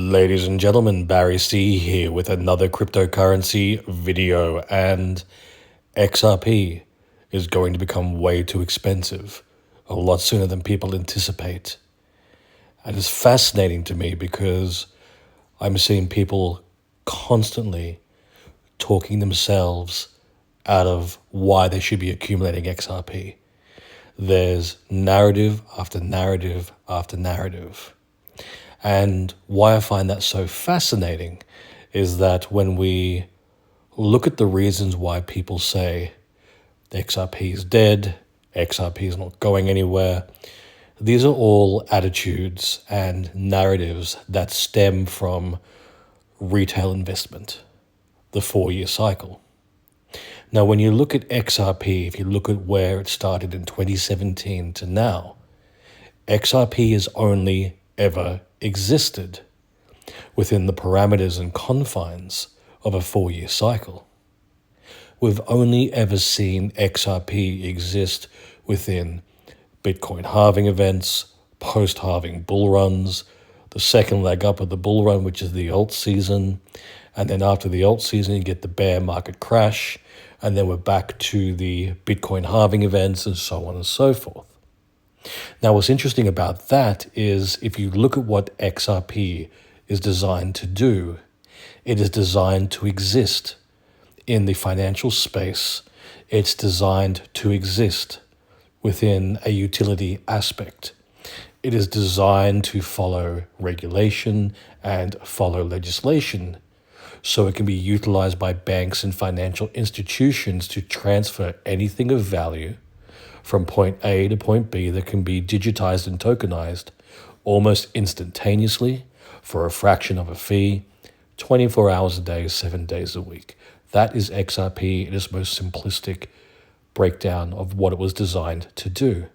Ladies and gentlemen, Barry C here with another cryptocurrency video, and XRP is going to become way too expensive a lot sooner than people anticipate. And it's fascinating to me because I'm seeing people constantly talking themselves out of why they should be accumulating XRP. There's narrative after narrative after narrative. And why I find that so fascinating is that when we look at the reasons why people say XRP is dead, XRP is not going anywhere, these are all attitudes and narratives that stem from retail investment, the 4-year cycle. Now, when you look at XRP, if you look at where it started in 2017 to now, XRP has only ever existed within the parameters and confines of a 4-year cycle. We've only ever seen XRP exist within Bitcoin halving events, post-halving bull runs, the second leg up of the bull run, which is the alt season, and then after the alt season you get the bear market crash, and then we're back to the Bitcoin halving events and so on and so forth. Now, what's interesting about that is if you look at what XRP is designed to do, it is designed to exist in the financial space. It's designed to exist within a utility aspect. It is designed to follow regulation and follow legislation, so it can be utilized by banks and financial institutions to transfer anything of value from point A to point B that can be digitized and tokenized almost instantaneously for a fraction of a fee, 24 hours a day, 7 days a week. That is XRP in its most simplistic breakdown of what it was designed to do.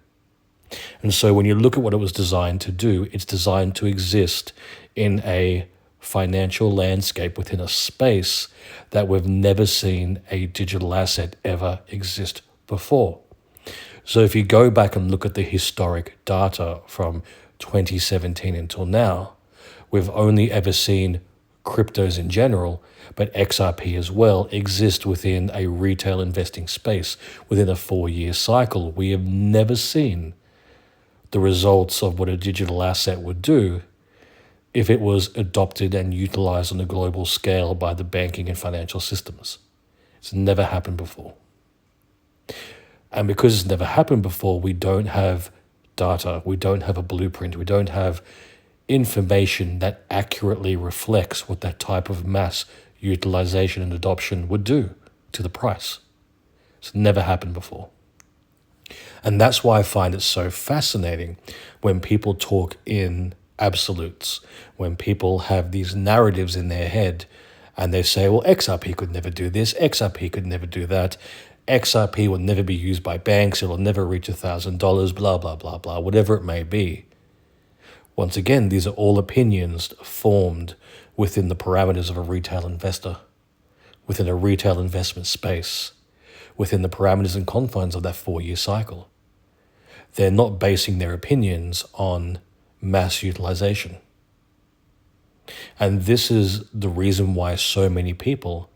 And so when you look at what it was designed to do, it's designed to exist in a financial landscape within a space that we've never seen a digital asset ever exist before. So if you go back and look at the historic data from 2017 until now, we've only ever seen cryptos in general, but XRP as well, exist within a retail investing space within a 4-year cycle. We have never seen the results of what a digital asset would do if it was adopted and utilized on a global scale by the banking and financial systems. It's never happened before. And because it's never happened before, we don't have data, we don't have a blueprint, we don't have information that accurately reflects what that type of mass utilization and adoption would do to the price. It's never happened before. And that's why I find it so fascinating when people talk in absolutes, when people have these narratives in their head and they say, well, XRP could never do this, XRP could never do that, XRP will never be used by banks, it'll never reach $1,000, blah, blah, blah, blah, whatever it may be. Once again, these are all opinions formed within the parameters of a retail investor, within a retail investment space, within the parameters and confines of that 4-year cycle. They're not basing their opinions on mass utilization. And this is the reason why so many people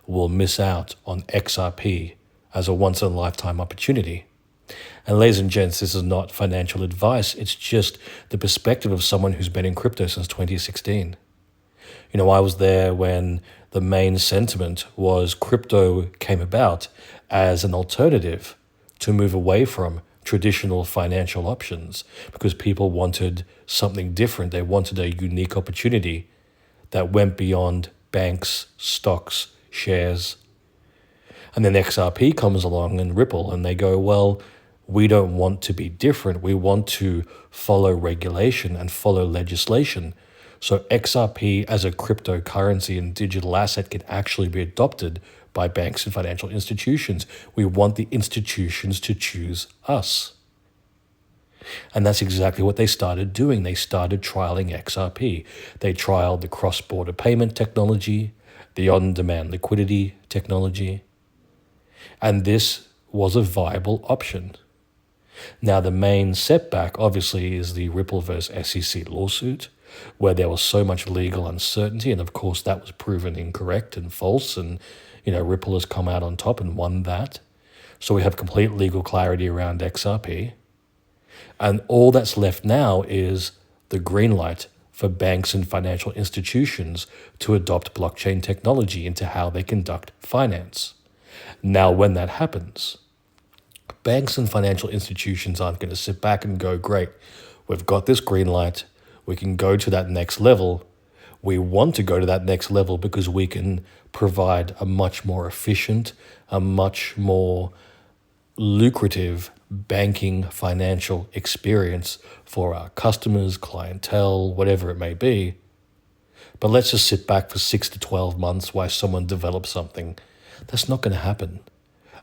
will miss out on XRP as a once-in-a-lifetime opportunity. And ladies and gents, this is not financial advice. It's just the perspective of someone who's been in crypto since 2016. You know, I was there when the main sentiment was crypto came about as an alternative to move away from traditional financial options because people wanted something different. They wanted a unique opportunity that went beyond banks, stocks, shares. And then XRP comes along and Ripple, and they go, well, we don't want to be different. We want to follow regulation and follow legislation. So XRP as a cryptocurrency and digital asset can actually be adopted by banks and financial institutions. We want the institutions to choose us. And that's exactly what they started doing. They started trialing XRP. They trialed the cross-border payment technology, the on-demand liquidity technology. And this was a viable option. Now, the main setback, obviously, is the Ripple versus SEC lawsuit. where there was so much legal uncertainty. And of course, that was proven incorrect and false. And, Ripple has come out on top and won that. So we have complete legal clarity around XRP. And all that's left now is the green light for banks and financial institutions to adopt blockchain technology into how they conduct finance. Now, when that happens, banks and financial institutions aren't going to sit back and go, great, we've got this green light, we can go to that next level. We want to go to that next level because we can provide a much more efficient, a much more lucrative banking financial experience for our customers, clientele, whatever it may be. But let's just sit back for 6 to 12 months while someone develops something. That's not going to happen.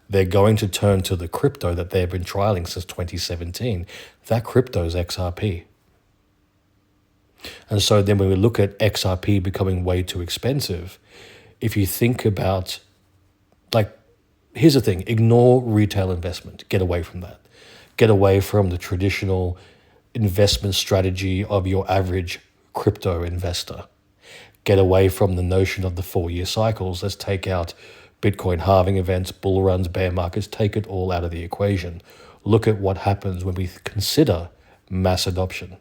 They're going to turn to the crypto that they've been trialing since 2017. That crypto is XRP. And so then when we look at XRP becoming way too expensive, if you think about, here's the thing, ignore retail investment. Get away from that. Get away from the traditional investment strategy of your average crypto investor. Get away from the notion of the 4-year cycles. Let's take out Bitcoin halving events, bull runs, bear markets, take it all out of the equation. Look at what happens when we consider mass adoption.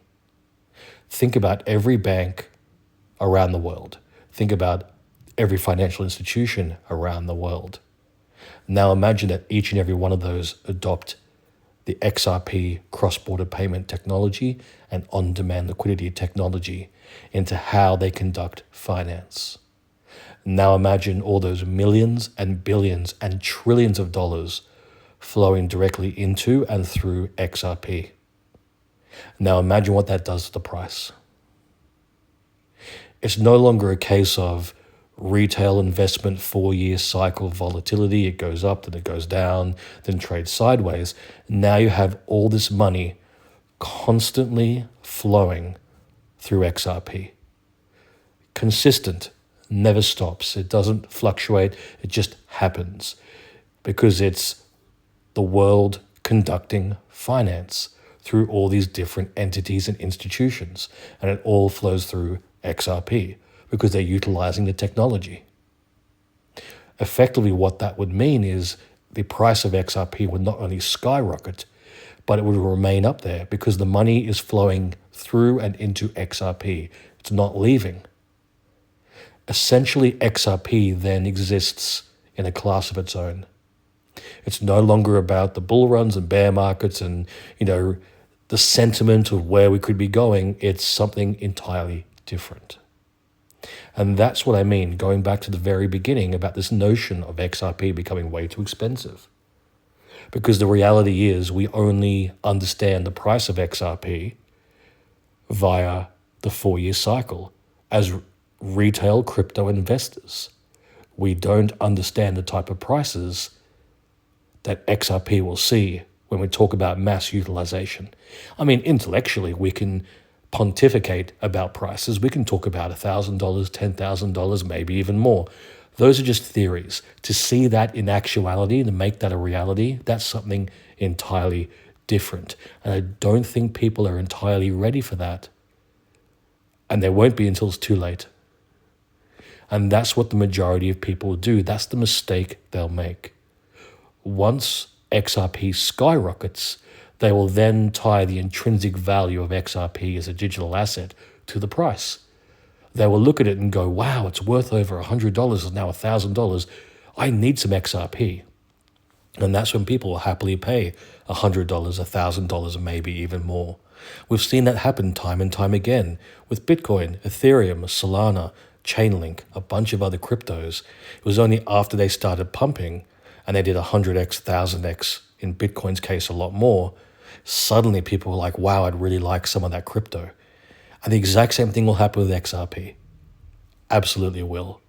Think about every bank around the world. Think about every financial institution around the world. Now imagine that each and every one of those adopt the XRP cross-border payment technology and on-demand liquidity technology into how they conduct finance. Now imagine all those millions and billions and trillions of dollars flowing directly into and through XRP. Now imagine what that does to the price. It's no longer a case of retail investment 4-year cycle volatility. It goes up, then it goes down, then trades sideways. Now you have all this money constantly flowing through XRP. Consistent, never stops. It doesn't fluctuate. It just happens because it's the world conducting finance through all these different entities and institutions. And it all flows through XRP because they're utilizing the technology. Effectively, what that would mean is the price of XRP would not only skyrocket, but it would remain up there because the money is flowing through and into XRP. It's not leaving. Essentially, XRP then exists in a class of its own. It's no longer about the bull runs and bear markets and, the sentiment of where we could be going. It's something entirely different. And that's what I mean, going back to the very beginning about this notion of XRP becoming way too expensive. Because the reality is we only understand the price of XRP via the 4-year cycle as retail crypto investors. We don't understand the type of prices that XRP will see when we talk about mass utilization. I mean, intellectually, we can pontificate about prices. We can talk about $1,000, $10,000, maybe even more. Those are just theories. To see that in actuality, to make that a reality, that's something entirely different. And I don't think people are entirely ready for that. And they won't be until it's too late. And that's what the majority of people do. That's the mistake they'll make. Once XRP skyrockets, they will then tie the intrinsic value of XRP as a digital asset to the price. They will look at it and go, wow, it's worth over $100, it's now $1,000. I need some XRP. And that's when people will happily pay $100, $1,000, maybe even more. We've seen that happen time and time again with Bitcoin, Ethereum, Solana, Chainlink, a bunch of other cryptos. It was only after they started pumping and they did 100x, 1000x, in Bitcoin's case a lot more, suddenly people were like, wow, I'd really like some of that crypto. And the exact same thing will happen with XRP. Absolutely will.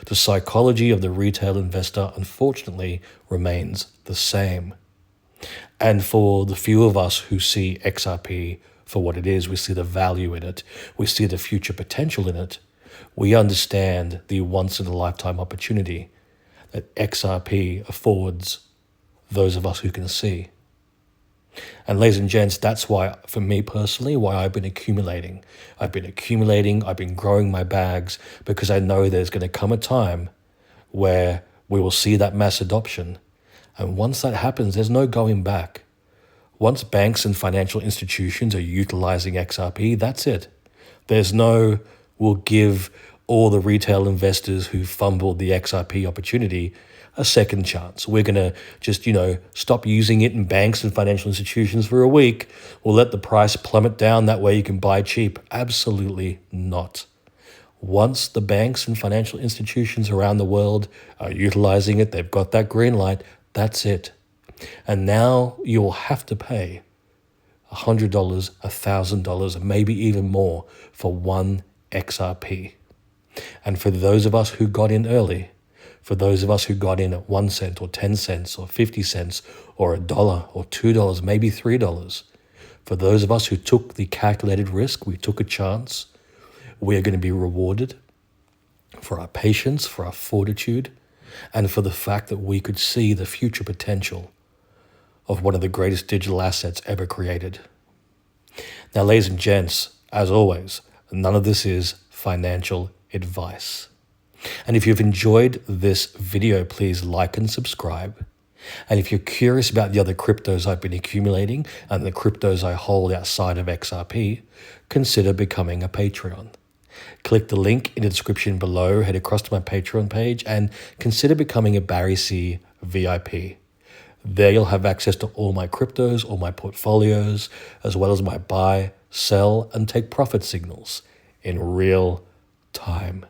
The psychology of the retail investor, unfortunately, remains the same. And for the few of us who see XRP for what it is, we see the value in it, we see the future potential in it, we understand the once-in-a-lifetime opportunity that XRP affords those of us who can see. And ladies and gents, that's why, for me personally, why I've been accumulating. I've been growing my bags because I know there's going to come a time where we will see that mass adoption. And once that happens, there's no going back. Once banks and financial institutions are utilizing XRP, that's it. There's no, we'll give all the retail investors who fumbled the XRP opportunity a second chance. We're going to just, stop using it in banks and financial institutions for a week. We'll let the price plummet down. That way you can buy cheap. Absolutely not. Once the banks and financial institutions around the world are utilizing it, they've got that green light, that's it. And now you'll have to pay $100, $1,000, maybe even more for one XRP. And for those of us who got in early, for those of us who got in at 1 cent or 10 cents or 50 cents or $1 or $2, maybe $3, for those of us who took the calculated risk, we took a chance, we're going to be rewarded for our patience, for our fortitude, and for the fact that we could see the future potential of one of the greatest digital assets ever created. Now, ladies and gents, as always, none of this is financial advice. And if you've enjoyed this video, please like and subscribe. And if you're curious about the other cryptos I've been accumulating and the cryptos I hold outside of XRP, consider becoming a Patreon. Click the link in the description below, head across to my Patreon page, and consider becoming a Barry C VIP. There you'll have access to all my cryptos, all my portfolios, as well as my buy, sell, and take profit signals in real time.